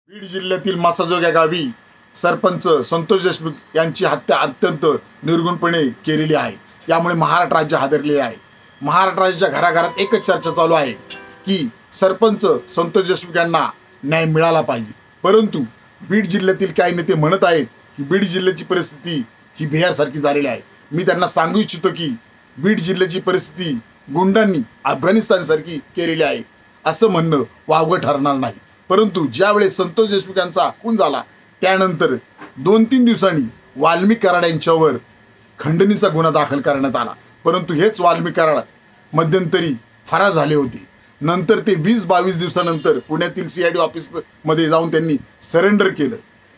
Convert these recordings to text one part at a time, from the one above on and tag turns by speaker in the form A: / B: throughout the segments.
A: बीड जिल्ह्यातील मासाजोग गावी सरपंच संतोष देशमुख यांची हत्या अत्यंत निर्गुणपणे केलेली आहे। यामुळे महाराष्ट्र राज्य हादरलेले आहे। महाराष्ट्र राज्याच्या घराघरात एकच चर्चा चालू आहे की सरपंच संतोष देशमुख यांना न्याय मिळाला पाहिजे। परंतु बीड जिल्ह्यातील काही नेते म्हणत आहेत की बीड जिल्ह्याची परिस्थिती ही बिहारसारखी झालेली आहे। मी त्यांना सांगू इच्छितो की बीड जिल्ह्याची परिस्थिती गुंडांनी अफगाणिस्तानसारखी केलेली आहे असं म्हणणं वावगं ठरणार नाही। परंतु ज्यावेळेस संतोष देशमुख यांचा खून झाला त्यानंतर 2-3 दिवसांनी वाल्मिक कराड यांच्यावर खंडणीचा गुन्हा दाखल करण्यात आला। परंतु हेच वाल्मिक कराड मध्यंतरी फरार झाले होते। नंतर ते 20-22 दिवसानंतर पुण्यातील CID ऑफिस मध्ये जाऊन त्यांनी सरेंडर केलं।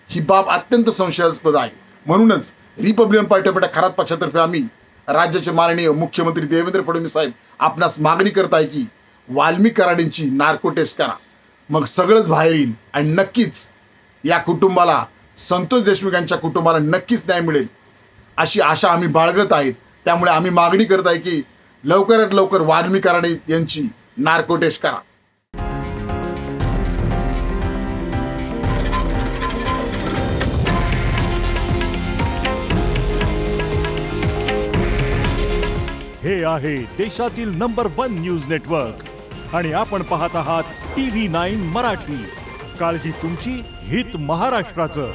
A: ही बाब अत्यंत संशयास्पद आहे। म्हणूनच Republican party of India Kharat पक्षातर्फे आम्ही राज्याचे माननीय मुख्यमंत्री देवेंद्र फडणवीस साहेब आपणास मागणी करत आहे की वाल्मिक कराड यांची नार्को टेस्ट करा, मग सगळंच बाहेर येईल आणि नक्कीच या कुटुंबाला संतोष देशमुख यांच्या कुटुंबाला नक्कीच न्याय मिळेल अशी आशा आम्ही बाळगत आहेत। त्यामुळे आम्ही मागणी करत आहे की लवकरात लवकर वाल्मिक कराड यांची नार्को टेस्ट करा।
B: हे आहे देशातील नंबर 1 न्यूज नेटवर्क आणि आपण पाहत आहात TV9 मराठी। काळजी तुमची, हित महाराष्ट्राचं।